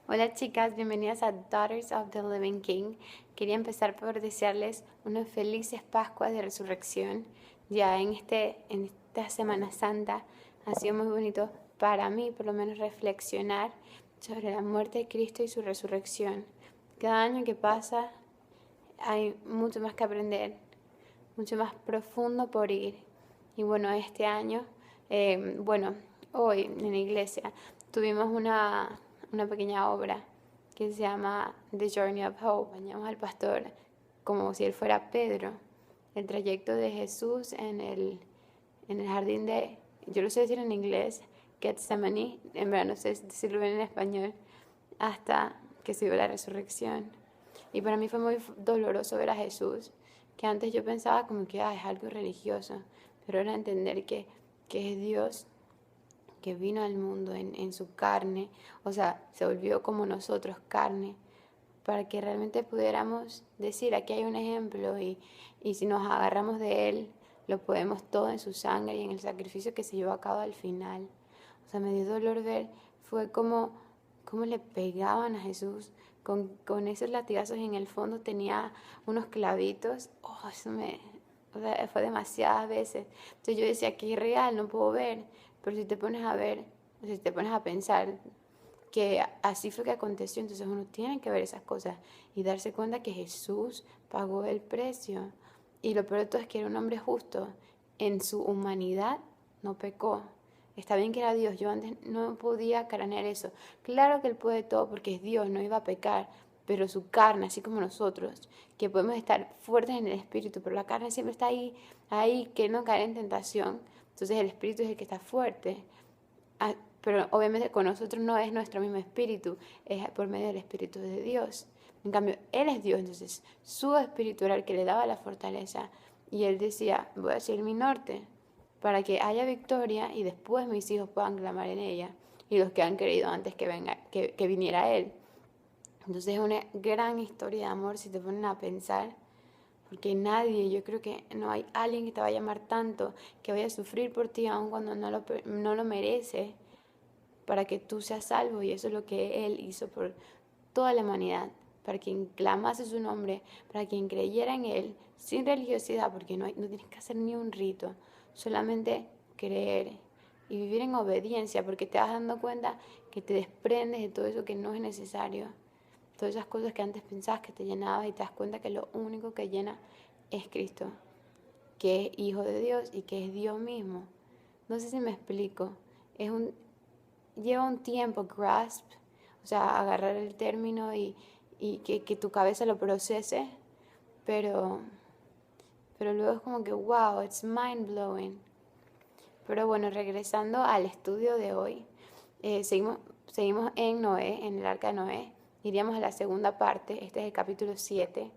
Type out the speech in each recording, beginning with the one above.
Hola chicas, bienvenidas a Daughters of the Living King. Quería empezar por desearles unas felices Pascuas de Resurrección. Ya en esta Semana Santa ha sido muy bonito para mí, por lo menos, reflexionar sobre la muerte de Cristo y su resurrección. Cada año que pasa hay mucho más que aprender, mucho más profundo por ir. Y bueno, este año, hoy en la iglesia tuvimos una pequeña obra que se llama The Journey of Hope. Acompañamos al pastor como si él fuera Pedro, el trayecto de Jesús en el jardín de, yo lo sé decir en inglés, Gethsemane, en verdad no sé decirlo bien en español, hasta que se dio la resurrección. Y para mí fue muy doloroso ver a Jesús, que antes yo pensaba como que es algo religioso, pero era entender que es Dios que vino al mundo en su carne, o sea, se volvió como nosotros carne, para que realmente pudiéramos decir, aquí hay un ejemplo y si nos agarramos de él, lo podemos todo en su sangre y en el sacrificio que se llevó a cabo al final. O sea, me dio dolor ver, fue como le pegaban a Jesús con esos latigazos y en el fondo tenía unos clavitos. Oh, o sea, fue demasiadas veces. Entonces yo decía, que es real, no puedo ver. Pero si te pones a ver, si te pones a pensar que así fue que aconteció, entonces uno tiene que ver esas cosas y darse cuenta que Jesús pagó el precio. Y lo peor de todo es que era un hombre justo. En su humanidad no pecó. Está bien que era Dios, yo antes no podía cranear eso. Claro que Él puede todo porque es Dios, no iba a pecar, pero su carne, así como nosotros, que podemos estar fuertes en el espíritu, pero la carne siempre está ahí que no caer en tentación. Entonces el espíritu es el que está fuerte. Pero obviamente con nosotros no es nuestro mismo espíritu, es por medio del espíritu de Dios. En cambio, Él es Dios, entonces su espíritu era el que le daba la fortaleza. Y Él decía, voy a seguir mi norte para que haya victoria y después mis hijos puedan clamar en ella y los que han creído antes que viniera Él. Entonces es una gran historia de amor si te ponen a pensar, porque nadie, yo creo que no hay alguien que te vaya a amar tanto, que vaya a sufrir por ti aun cuando no lo merece, para que tú seas salvo. Y eso es lo que Él hizo por toda la humanidad, para quien clamase su nombre, para quien creyera en Él, sin religiosidad, porque no tienes que hacer ni un rito, solamente creer y vivir en obediencia, porque te vas dando cuenta que te desprendes de todo eso que no es necesario, todas esas cosas que antes pensabas que te llenabas y te das cuenta que lo único que llena es Cristo, que es Hijo de Dios y que es Dios mismo. No sé si me explico. Es un, lleva un tiempo grasp, o sea, agarrar el término y que tu cabeza lo procese, pero, pero luego es como que, wow, it's mind blowing. Pero bueno, regresando al estudio de hoy, seguimos en Noé, en el arca de Noé. Iríamos a la segunda parte, este es el capítulo 7.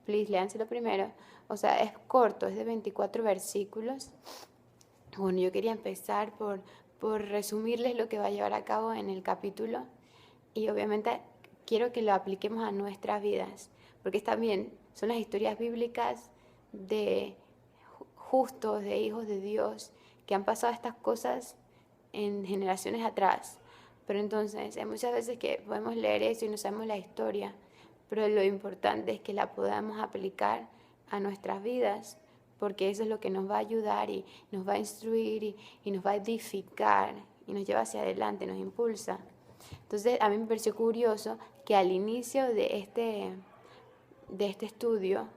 Please, léanselo primero. O sea, es corto, es de 24 versículos. Bueno, yo quería empezar por resumirles lo que va a llevar a cabo en el capítulo y obviamente quiero que lo apliquemos a nuestras vidas, porque también son las historias bíblicas de justos, de hijos de Dios, que han pasado estas cosas en generaciones atrás. Pero entonces hay muchas veces que podemos leer eso y no sabemos la historia, pero lo importante es que la podamos aplicar a nuestras vidas, porque eso es lo que nos va a ayudar y nos va a instruir y nos va a edificar y nos lleva hacia adelante, nos impulsa. Entonces a mí me pareció curioso que al inicio de este estudio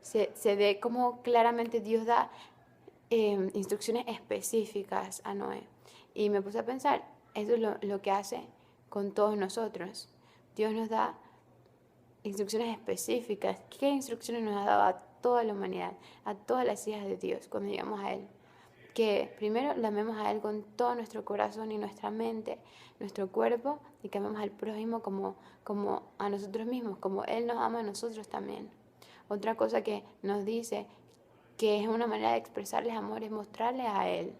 se ve como claramente Dios da instrucciones específicas a Noé. Y me puse a pensar, eso es lo que hace con todos nosotros. Dios nos da instrucciones específicas. ¿Qué instrucciones nos ha dado a toda la humanidad, a todas las hijas de Dios cuando llegamos a Él? Que primero lo amemos a Él con todo nuestro corazón y nuestra mente, nuestro cuerpo, y que amemos al prójimo como a nosotros mismos, como Él nos ama a nosotros también. Otra cosa que nos dice que es una manera de expresarles amor es mostrarles a Él,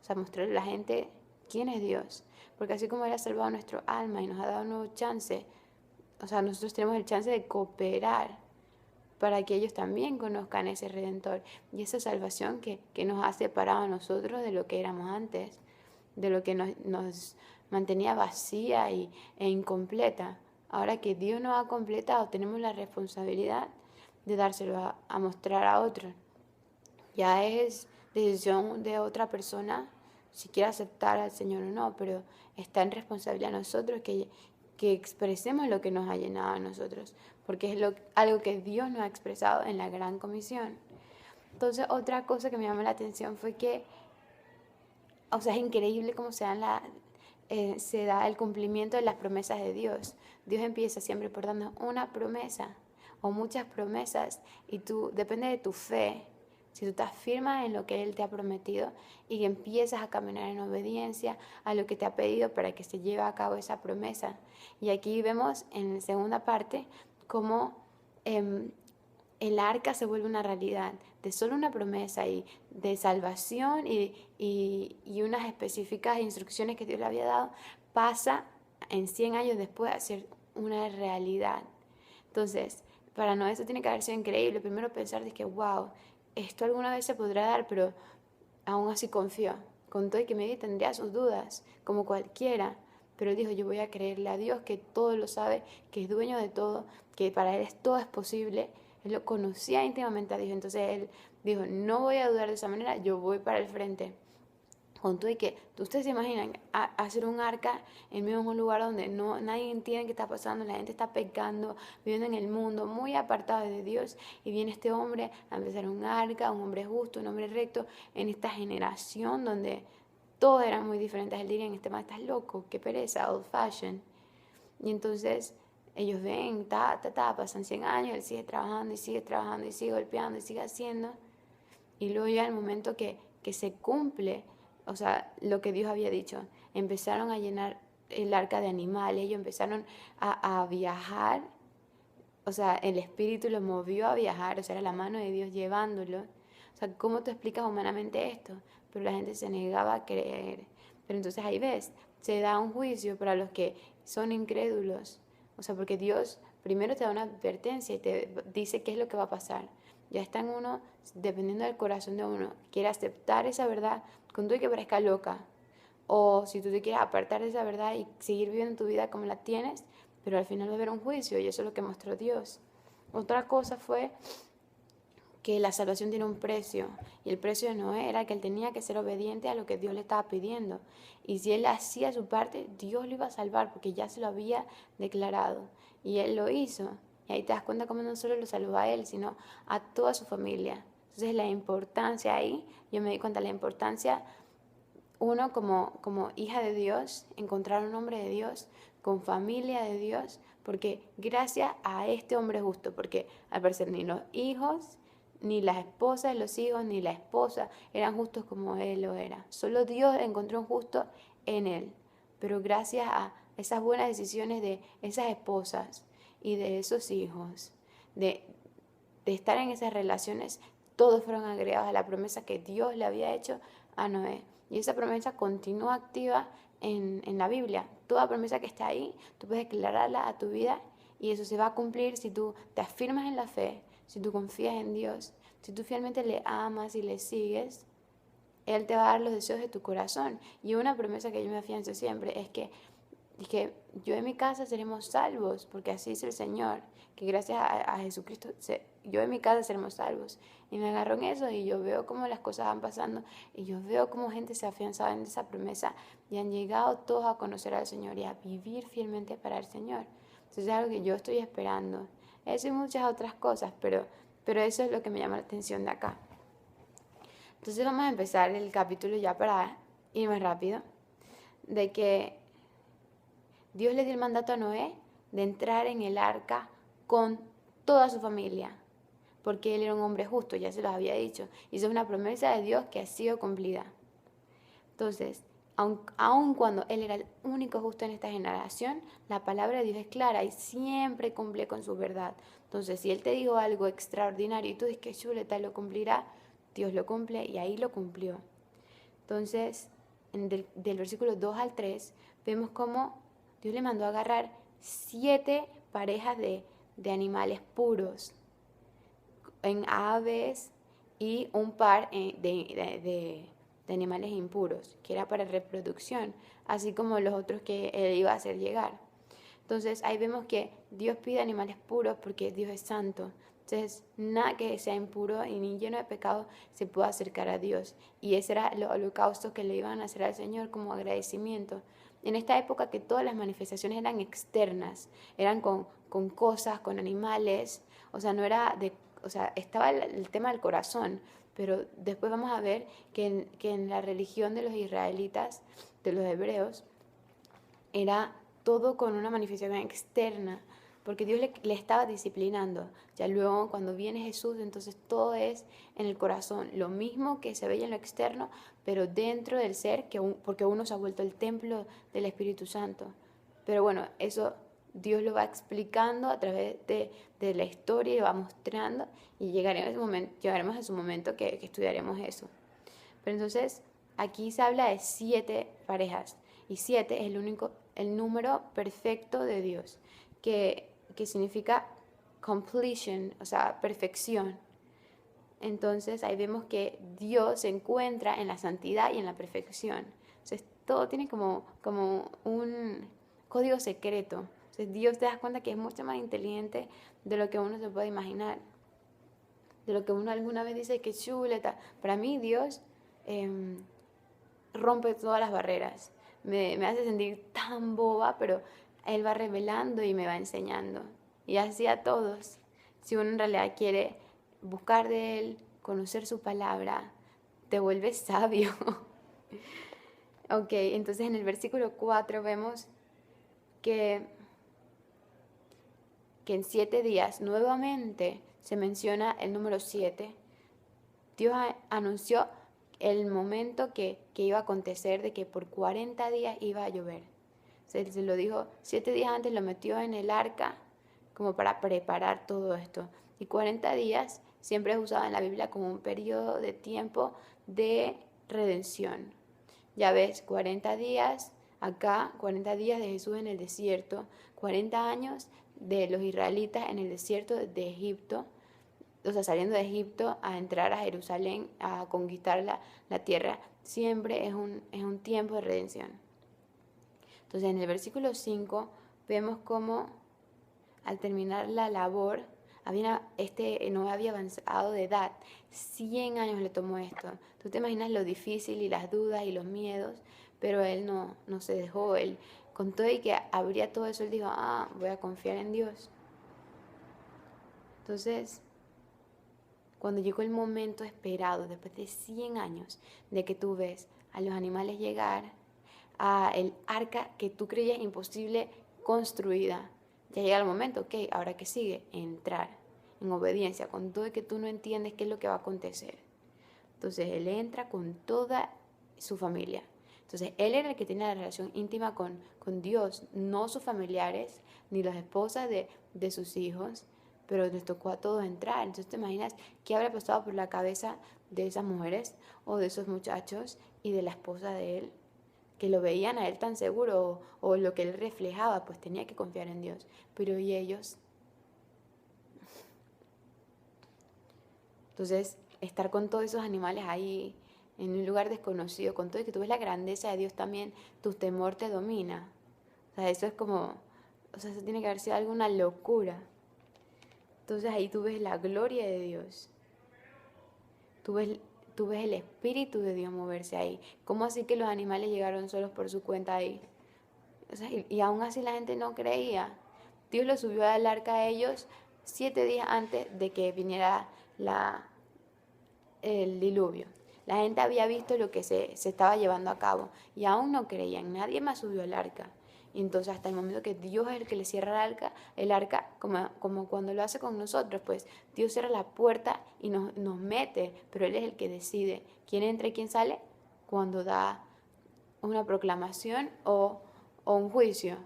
o sea, mostrarle a la gente quién es Dios, porque así como Él ha salvado nuestro alma y nos ha dado un nuevo chance, o sea, nosotros tenemos el chance de cooperar para que ellos también conozcan ese Redentor y esa salvación que nos ha separado a nosotros de lo que éramos antes, de lo que nos mantenía vacía e incompleta. Ahora que Dios nos ha completado, tenemos la responsabilidad de dárselo a mostrar a otros. Ya es decisión de otra persona si quiere aceptar al Señor o no, pero está en responsabilidad de nosotros que expresemos lo que nos ha llenado a nosotros, porque es algo que Dios nos ha expresado en la Gran Comisión. Entonces, otra cosa que me llamó la atención fue que, o sea, es increíble cómo se da el cumplimiento de las promesas de Dios. Dios empieza siempre por darnos una promesa o muchas promesas, y depende de tu fe. Si tú estás firme en lo que Él te ha prometido y empiezas a caminar en obediencia a lo que te ha pedido para que se lleve a cabo esa promesa. Y aquí vemos en la segunda parte cómo el arca se vuelve una realidad de solo una promesa y de salvación y unas específicas instrucciones que Dios le había dado, pasa en 100 años después a ser una realidad. Entonces, para Noé eso tiene que haber sido increíble. Primero pensar de que, wow, esto alguna vez se podrá dar, pero aún así confió. Con todo y que maybe tendría sus dudas, como cualquiera, pero él dijo, yo voy a creerle a Dios que todo lo sabe, que es dueño de todo, que para él todo es posible. Él lo conocía íntimamente a Dios, entonces él dijo, no voy a dudar de esa manera, yo voy para el frente. Con todo y que ustedes se imaginan hacer un arca en medio de un lugar donde nadie entiende qué está pasando, la gente está pecando, viviendo en el mundo, muy apartado de Dios, y viene este hombre a empezar un arca, un hombre justo, un hombre recto, en esta generación donde todo era muy diferente. Él dirían, este man estás loco, qué pereza, old fashion. Y entonces ellos ven, pasan 100 años, él sigue trabajando y sigue trabajando y sigue golpeando y sigue haciendo, y luego llega el momento que se cumple, o sea, lo que Dios había dicho. Empezaron a llenar el arca de animales, ellos empezaron a viajar, o sea, el Espíritu los movió a viajar, o sea, era la mano de Dios llevándolo. O sea, ¿cómo tú explicas humanamente esto? Pero la gente se negaba a creer. Pero entonces ahí ves, se da un juicio para los que son incrédulos. O sea, porque Dios primero te da una advertencia y te dice qué es lo que va a pasar. Ya está en uno, dependiendo del corazón de uno, quiere aceptar esa verdad con todo y que parezca loca. O si tú te quieres apartar de esa verdad y seguir viviendo tu vida como la tienes, pero al final va a haber un juicio, y eso es lo que mostró Dios. Otra cosa fue que la salvación tiene un precio, y el precio de Noé era que él tenía que ser obediente a lo que Dios le estaba pidiendo, y si él hacía su parte, Dios lo iba a salvar porque ya se lo había declarado, y él lo hizo. Y ahí te das cuenta cómo no solo lo salvó a él, sino a toda su familia. Entonces la importancia ahí, yo me di cuenta de la importancia, uno como hija de Dios, encontrar un hombre de Dios, con familia de Dios, porque gracias a este hombre justo, porque al parecer ni los hijos, ni las esposas de los hijos, ni la esposa eran justos como él lo era. Solo Dios encontró un justo en él. Pero gracias a esas buenas decisiones de esas esposas y de esos hijos, de estar en esas relaciones, todos fueron agregados a la promesa que Dios le había hecho a Noé. Y esa promesa continúa activa en la Biblia. Toda promesa que está ahí, tú puedes declararla a tu vida y eso se va a cumplir si tú te afirmas en la fe, si tú confías en Dios, si tú fielmente le amas y le sigues. Él te va a dar los deseos de tu corazón. Y una promesa que yo me afianzo siempre es que yo en mi casa seremos salvos, porque así es el Señor, que gracias a Jesucristo yo en mi casa seremos salvos. Y me agarro en eso y yo veo cómo las cosas van pasando y yo veo cómo gente se ha afianzado en esa promesa y han llegado todos a conocer al Señor y a vivir fielmente para el Señor. Entonces es algo que yo estoy esperando. Eso y muchas otras cosas, pero eso es lo que me llama la atención de acá. Entonces vamos a empezar el capítulo ya para ir más rápido, de que Dios le dio el mandato a Noé de entrar en el arca con toda su familia, porque él era un hombre justo, ya se los había dicho, y eso es una promesa de Dios que ha sido cumplida. Entonces, aun cuando él era el único justo en esta generación, la palabra de Dios es clara y siempre cumple con su verdad. Entonces, si él te dijo algo extraordinario y tú dices que chuleta lo cumplirá, Dios lo cumple y ahí lo cumplió. Entonces, del versículo 2 al 3, vemos cómo Dios le mandó a agarrar 7 parejas de animales puros, en aves, y un par de de animales impuros, que era para reproducción, así como los otros que él iba a hacer llegar. Entonces ahí vemos que Dios pide animales puros porque Dios es santo. Entonces nada que sea impuro y ni lleno de pecado se puede acercar a Dios. Y ese era el holocausto que le iban a hacer al Señor como agradecimiento. En esta época que todas las manifestaciones eran externas, eran con cosas, con animales, o sea, no era de, o sea, estaba el tema del corazón, pero después vamos a ver que en la religión de los israelitas, de los hebreos, era todo con una manifestación externa, porque Dios le estaba disciplinando. Ya luego cuando viene Jesús, entonces todo es en el corazón, lo mismo que se veía en lo externo, pero dentro del ser, porque uno se ha vuelto el templo del Espíritu Santo. Pero bueno, eso Dios lo va explicando a través de la historia y lo va mostrando, y llegaremos a ese momento que estudiaremos eso. Pero entonces aquí se habla de 7 parejas, y 7 es el número perfecto de Dios, que significa completion, o sea, perfección. Entonces ahí vemos que Dios se encuentra en la santidad y en la perfección. Entonces todo tiene como un código secreto. Entonces Dios, te das cuenta que es mucho más inteligente de lo que uno se puede imaginar, de lo que uno alguna vez dice que chuleta. Para mí Dios rompe todas las barreras. Me hace sentir tan boba, pero Él va revelando y me va enseñando. Y así a todos. Si uno en realidad quiere buscar de Él, conocer su palabra, te vuelves sabio. Ok, entonces en el versículo 4 vemos que en 7 días nuevamente se menciona el número 7. Dios anunció el momento que iba a acontecer, de que por 40 días iba a llover. Se lo dijo 7 días antes, lo metió en el arca como para preparar todo esto. Y 40 días siempre es usado en la Biblia como un periodo de tiempo de redención. Ya ves, 40 días acá, 40 días de Jesús en el desierto, 40 años de los israelitas en el desierto de Egipto, o sea, saliendo de Egipto a entrar a Jerusalén, a conquistar la tierra, siempre es un tiempo de redención. Entonces, en el versículo 5 vemos cómo al terminar la labor, no había avanzado de edad, 100 años le tomó esto. Tú te imaginas lo difícil y las dudas y los miedos, pero él no se dejó. Él, con todo y que habría todo eso, él dijo, voy a confiar en Dios. Entonces, cuando llegó el momento esperado, después de 100 años, de que tú ves a los animales llegar, a el arca que tú creías imposible construida, ya llega el momento, ok, ahora que sigue, entrar en obediencia, con todo y que tú no entiendes qué es lo que va a acontecer. Entonces él entra con toda su familia. Entonces él era el que tenía la relación íntima con Dios, no sus familiares, ni las esposas de sus hijos, pero les tocó a todos entrar. Entonces te imaginas qué habrá pasado por la cabeza de esas mujeres o de esos muchachos y de la esposa de él, que lo veían a él tan seguro, o lo que él reflejaba, pues tenía que confiar en Dios. Pero ¿y ellos? Entonces, estar con todos esos animales ahí en un lugar desconocido, con todo y que tú ves la grandeza de Dios también, tu temor te domina. O sea, eso es como, o sea, eso tiene que haber sido alguna locura. Entonces ahí tú ves la gloria de Dios. Tú ves el Espíritu de Dios moverse ahí. ¿Cómo así que los animales llegaron solos por su cuenta ahí? O sea, y aún así la gente no creía. Dios los subió al arca a ellos 7 días antes de que viniera el diluvio. La gente había visto lo que se estaba llevando a cabo y aún no creían. Nadie más subió al arca. Y entonces hasta el momento que Dios es el que le cierra el arca como cuando lo hace con nosotros, pues Dios cierra la puerta y nos mete, pero Él es el que decide quién entra y quién sale cuando da una proclamación o un juicio.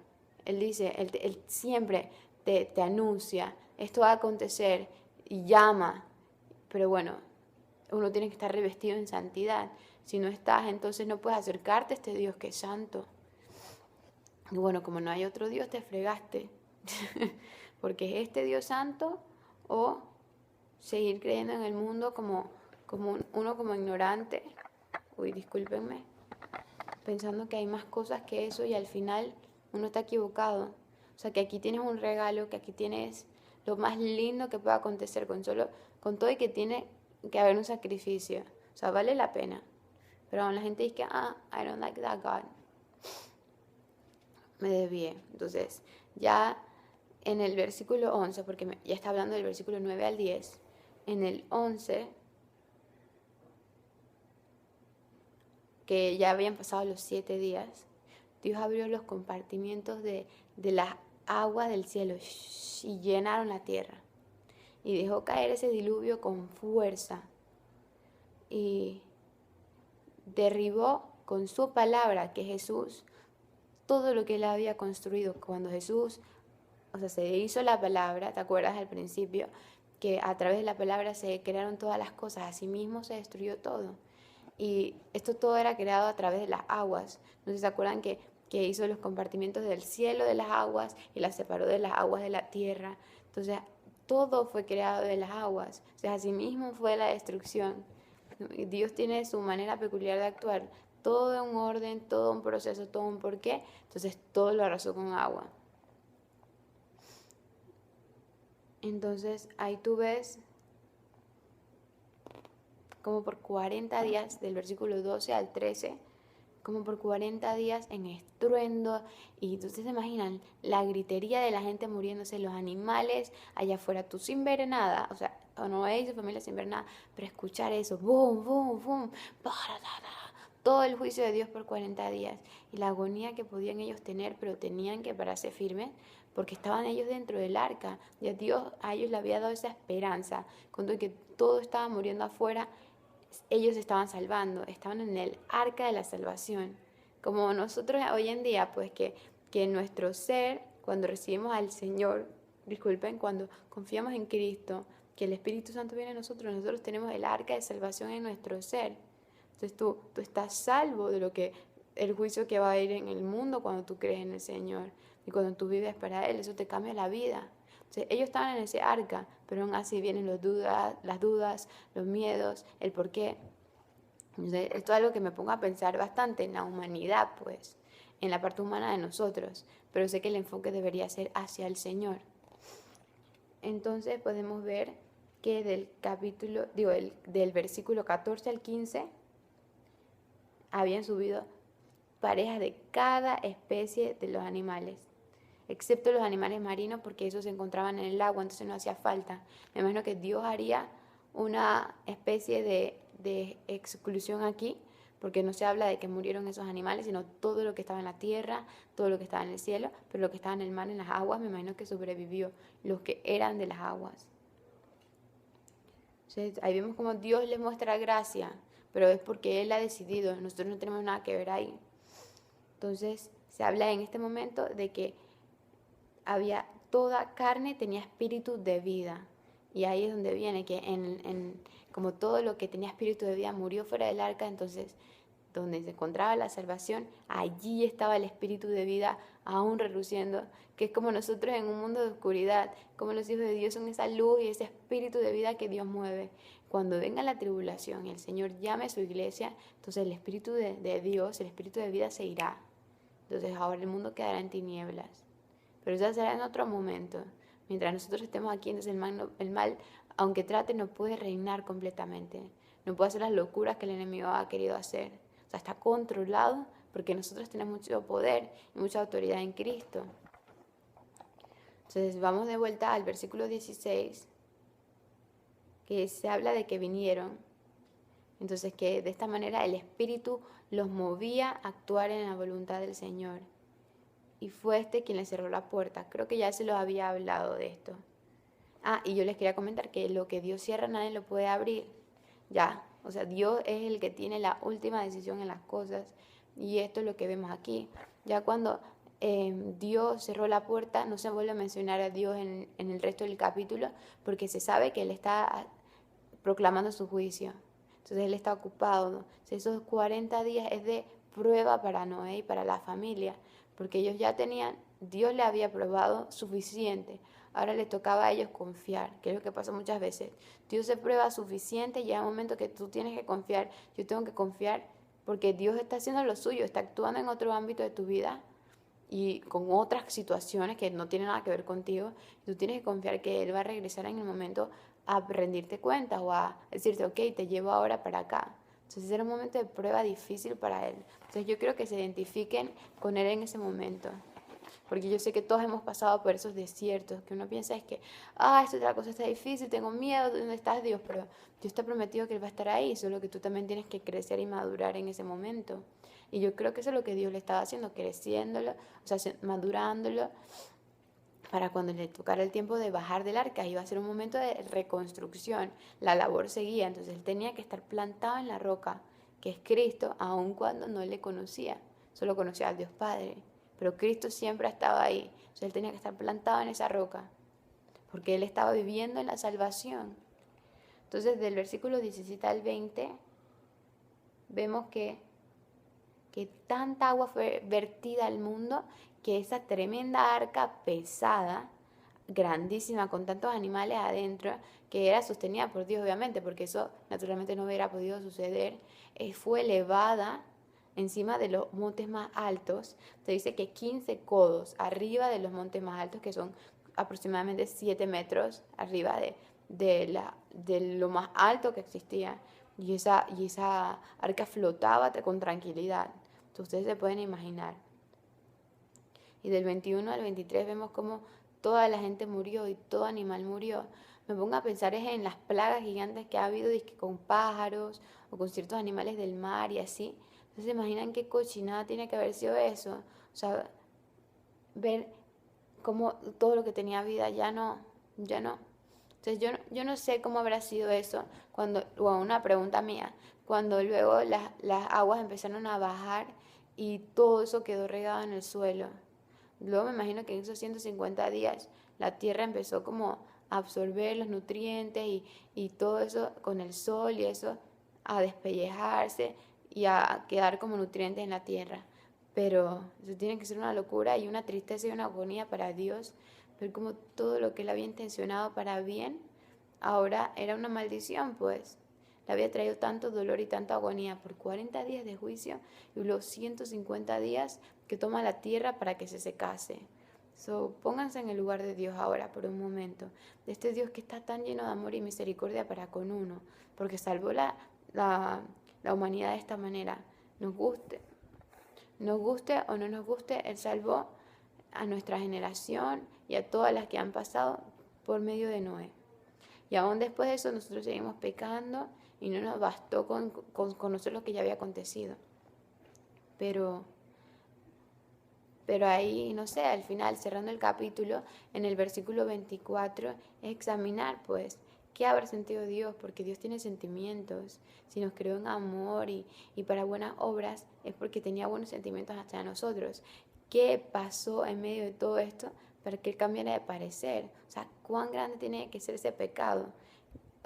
Él dice, Él siempre te anuncia, esto va a acontecer y llama, pero bueno, uno tiene que estar revestido en santidad. Si no estás, entonces no puedes acercarte a este Dios que es santo. Y bueno, como no hay otro Dios, te fregaste. Porque es este Dios santo o seguir creyendo en el mundo como uno como ignorante discúlpenme, pensando que hay más cosas que eso y al final uno está equivocado. O sea, que aquí tienes un regalo, que aquí tienes lo más lindo que pueda acontecer con todo y que tiene que haber un sacrificio. O sea, vale la pena. Pero aún la gente dice que, I don't like that God. Me desvié. Entonces, ya en el versículo 11, porque ya está hablando del versículo 9 al 10, en el 11, que ya habían pasado los 7 días, Dios abrió los compartimientos de las aguas del cielo y llenaron la tierra. Y dejó caer ese diluvio con fuerza. Y derribó con su palabra, que Jesús, todo lo que él había construido. Cuando Jesús, o sea, se hizo la palabra, ¿te acuerdas al principio? Que a través de la palabra se crearon todas las cosas, asimismo se destruyó todo. Y esto todo era creado a través de las aguas. ¿No se acuerdan que hizo los compartimientos del cielo de las aguas y las separó de las aguas de la tierra? Entonces, todo fue creado de las aguas. O sea, asimismo fue la destrucción. Dios tiene su manera peculiar de actuar. Todo un orden, todo un proceso, todo un porqué. Entonces, todo lo arrasó con agua. Entonces, ahí tú ves como por 40 días, del versículo 12 al 13, como por 40 días en estruendo. Y ustedes se imaginan la gritería de la gente muriéndose, los animales allá afuera, tú sin ver nada, o sea, Noé y su familia sin ver nada, pero escuchar eso, boom, boom, boom, todo el juicio de Dios por 40 días y la agonía que podían ellos tener, pero tenían que pararse firmes porque estaban ellos dentro del arca. Ya Dios a ellos le había dado esa esperanza, cuando que todo estaba muriendo afuera, ellos estaban salvando, estaban en el arca de la salvación. Como nosotros hoy en día, pues que nuestro ser, cuando recibimos al Señor, disculpen, cuando confiamos en Cristo, que el Espíritu Santo viene a nosotros, nosotros tenemos el arca de salvación en nuestro ser. Entonces tú estás salvo de lo que el juicio que va a ir en el mundo cuando tú crees en el Señor y cuando tú vives para Él, eso te cambia la vida. Entonces, ellos estaban en ese arca, pero aún así vienen las dudas, los miedos, el por qué. Entonces, esto es algo que me pongo a pensar bastante en la humanidad, pues, en la parte humana de nosotros, pero sé que el enfoque debería ser hacia el Señor. Entonces podemos ver que del versículo 14 al 15 habían subido parejas de cada especie de los animales, excepto los animales marinos, porque esos se encontraban en el agua, entonces no hacía falta. Me imagino que Dios haría una especie de exclusión aquí, porque no se habla de que murieron esos animales, sino todo lo que estaba en la tierra, todo lo que estaba en el cielo, pero lo que estaba en el mar, en las aguas, me imagino que sobrevivió, los que eran de las aguas. Entonces, ahí vemos como Dios les muestra gracia, pero es porque Él ha decidido, nosotros no tenemos nada que ver ahí. Entonces, se habla en este momento de que había toda carne, tenía espíritu de vida. Y ahí es donde viene que como todo lo que tenía espíritu de vida murió fuera del arca, entonces donde se encontraba la salvación, allí estaba el espíritu de vida aún reluciendo, que es como nosotros en un mundo de oscuridad, como los hijos de Dios son esa luz y ese espíritu de vida que Dios mueve. Cuando venga la tribulación y el Señor llame a su iglesia, entonces el espíritu de Dios, el espíritu de vida se irá. Entonces ahora el mundo quedará en tinieblas. Pero eso será en otro momento. Mientras nosotros estemos aquí, entonces el mal, aunque trate, no puede reinar completamente. No puede hacer las locuras que el enemigo ha querido hacer. O sea, está controlado porque nosotros tenemos mucho poder y mucha autoridad en Cristo. Entonces vamos de vuelta al versículo 16, que se habla de que vinieron. Entonces que de esta manera el Espíritu los movía a actuar en la voluntad del Señor. Y fue este quien le cerró la puerta. Creo que ya se los había hablado de esto. Y yo les quería comentar que lo que Dios cierra nadie lo puede abrir. Ya, o sea, Dios es el que tiene la última decisión en las cosas. Y esto es lo que vemos aquí. Ya cuando Dios cerró la puerta, no se vuelve a mencionar a Dios en el resto del capítulo, porque se sabe que Él está proclamando su juicio. Entonces Él está ocupado, ¿no? Esos 40 días es de prueba para Noé y para la familia, porque ellos ya tenían, Dios le había probado suficiente. Ahora le tocaba a ellos confiar, que es lo que pasa muchas veces. Dios se prueba suficiente y llega un momento que tú tienes que confiar. Yo tengo que confiar porque Dios está haciendo lo suyo, está actuando en otro ámbito de tu vida y con otras situaciones que no tienen nada que ver contigo. Tú tienes que confiar que Él va a regresar en el momento a rendirte cuenta o a decirte, ok, te llevo ahora para acá. Entonces era un momento de prueba difícil para Él. Entonces yo quiero que se identifiquen con Él en ese momento. Porque yo sé que todos hemos pasado por esos desiertos, que uno piensa es que, la cosa está difícil, tengo miedo, ¿dónde estás, Dios? Pero Dios te ha prometido que Él va a estar ahí, solo que tú también tienes que crecer y madurar en ese momento. Y yo creo que eso es lo que Dios le estaba haciendo, creciéndolo, o sea, madurándolo, para cuando le tocara el tiempo de bajar del arca, iba a ser un momento de reconstrucción, la labor seguía, entonces él tenía que estar plantado en la roca, que es Cristo, aun cuando no le conocía, solo conocía al Dios Padre, pero Cristo siempre estaba ahí, entonces él tenía que estar plantado en esa roca, porque él estaba viviendo en la salvación. Entonces del versículo 17 al 20 vemos que tanta agua fue vertida al mundo que esa tremenda arca pesada, grandísima, con tantos animales adentro, que era sostenida por Dios obviamente, porque eso naturalmente no hubiera podido suceder, fue elevada encima de los montes más altos. Se dice que 15 codos arriba de los montes más altos, que son aproximadamente 7 metros arriba de lo más alto que existía. Y esa arca flotaba con tranquilidad. Entonces ustedes se pueden imaginar. Y del 21 al 23 vemos cómo toda la gente murió y todo animal murió. Me pongo a pensar en las plagas gigantes que ha habido con pájaros o con ciertos animales del mar y así. Entonces se imaginan qué cochinada tiene que haber sido eso. O sea, ver cómo todo lo que tenía vida ya no. Entonces yo no sé cómo habrá sido eso, o una pregunta mía, cuando luego las aguas empezaron a bajar y todo eso quedó regado en el suelo. Luego me imagino que en esos 150 días la tierra empezó como a absorber los nutrientes y todo eso con el sol y eso a despellejarse y a quedar como nutrientes en la tierra. Pero eso tiene que ser una locura y una tristeza y una agonía para Dios, ver como todo lo que Él había intencionado para bien, ahora era una maldición, pues. Le había traído tanto dolor y tanta agonía por 40 días de juicio y los 150 días que toma la tierra para que se secase. Pónganse en el lugar de Dios ahora por un momento, de este Dios que está tan lleno de amor y misericordia para con uno, porque salvó la humanidad de esta manera. Nos guste o no nos guste, Él salvó a nuestra generación y a todas las que han pasado por medio de Noé. Y aún después de eso nosotros seguimos pecando y no nos bastó con conocer lo que ya había acontecido. Pero ahí, no sé, al final, cerrando el capítulo, en el versículo 24, es examinar, pues, qué habrá sentido Dios, porque Dios tiene sentimientos. Si nos creó en amor y para buenas obras, es porque tenía buenos sentimientos hacia nosotros. ¿Qué pasó en medio de todo esto para que Él cambiara de parecer? O sea, ¿cuán grande tiene que ser ese pecado?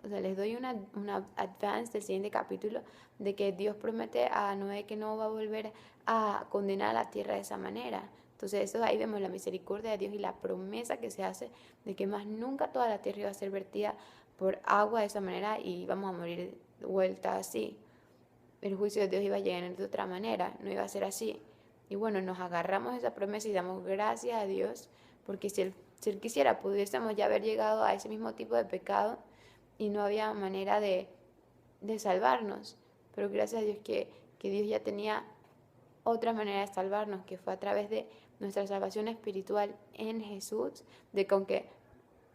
O sea, les doy una advance del siguiente capítulo de que Dios promete a Noé que no va a volver a condenar a la tierra de esa manera. Entonces eso ahí vemos la misericordia de Dios y la promesa que se hace de que más nunca toda la tierra iba a ser vertida por agua de esa manera y íbamos a morir de vuelta así. El juicio de Dios iba a llegar de otra manera, no iba a ser así. Y bueno, nos agarramos a esa promesa y damos gracias a Dios, porque si él quisiera, pudiésemos ya haber llegado a ese mismo tipo de pecado y no había manera de salvarnos. Pero gracias a Dios que Dios ya tenía otra manera de salvarnos, que fue a través de nuestra salvación espiritual en Jesús, de que aunque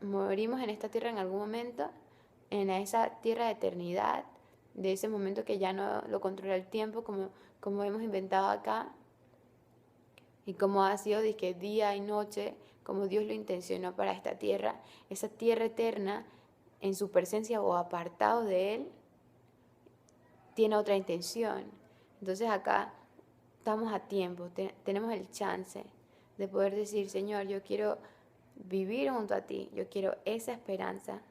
morimos en esta tierra en algún momento, en esa tierra de eternidad, de ese momento que ya no lo controla el tiempo, como hemos inventado acá, y como ha sido de que día y noche, como Dios lo intencionó para esta tierra, esa tierra eterna, en su presencia o apartado de Él, tiene otra intención. Entonces acá estamos a tiempo, tenemos el chance de poder decir, Señor, yo quiero vivir junto a ti, yo quiero esa esperanza.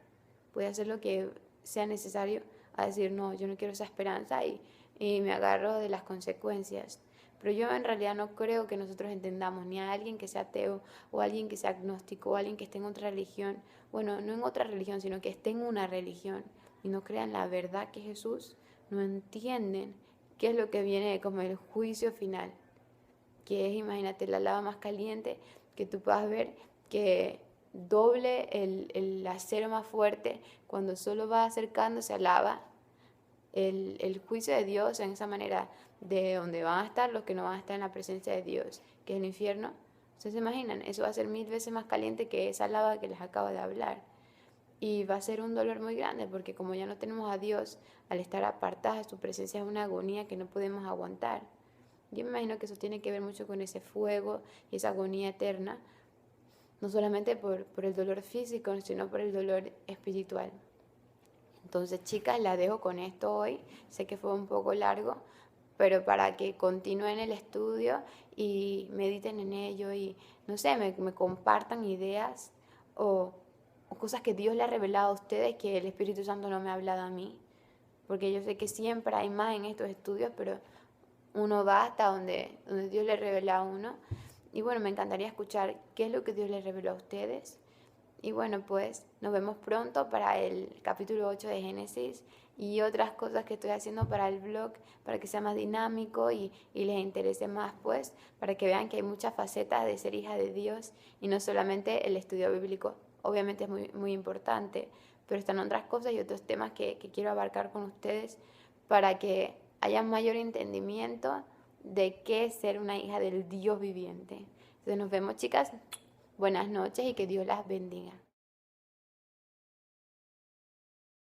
Voy a hacer lo que sea necesario a decir, no, yo no quiero esa esperanza y me agarro de las consecuencias. Pero yo en realidad no creo que nosotros entendamos ni a alguien que sea ateo o a alguien que sea agnóstico o a alguien que esté en otra religión, bueno, no en otra religión, sino que esté en una religión y no crean la verdad que Jesús, no entienden qué es lo que viene como el juicio final, que es, imagínate, la lava más caliente, que tú puedas ver que doble el acero más fuerte, cuando solo va acercándose a lava, el juicio de Dios en esa manera de donde van a estar los que no van a estar en la presencia de Dios, que es el infierno. ¿Ustedes se imaginan? Eso va a ser 1000 veces más caliente que esa lava que les acabo de hablar. Y va a ser un dolor muy grande porque como ya no tenemos a Dios, al estar apartados de su presencia es una agonía que no podemos aguantar. Yo me imagino que eso tiene que ver mucho con ese fuego y esa agonía eterna, no solamente por el dolor físico, sino por el dolor espiritual. Entonces, chicas, la dejo con esto hoy. Sé que fue un poco largo, pero para que continúen el estudio y mediten en ello y, no sé, me compartan ideas o, o cosas que Dios le ha revelado a ustedes que el Espíritu Santo no me ha hablado a mí. Porque yo sé que siempre hay más en estos estudios, pero uno va hasta donde Dios le revela a uno. Y bueno, me encantaría escuchar qué es lo que Dios le reveló a ustedes. Y bueno, pues nos vemos pronto para el capítulo 8 de Génesis y otras cosas que estoy haciendo para el blog, para que sea más dinámico y les interese más, pues, para que vean que hay muchas facetas de ser hija de Dios y no solamente el estudio bíblico. Obviamente es muy, muy importante, pero están otras cosas y otros temas que quiero abarcar con ustedes para que haya mayor entendimiento de qué es ser una hija del Dios viviente. Entonces nos vemos, chicas. Buenas noches y que Dios las bendiga.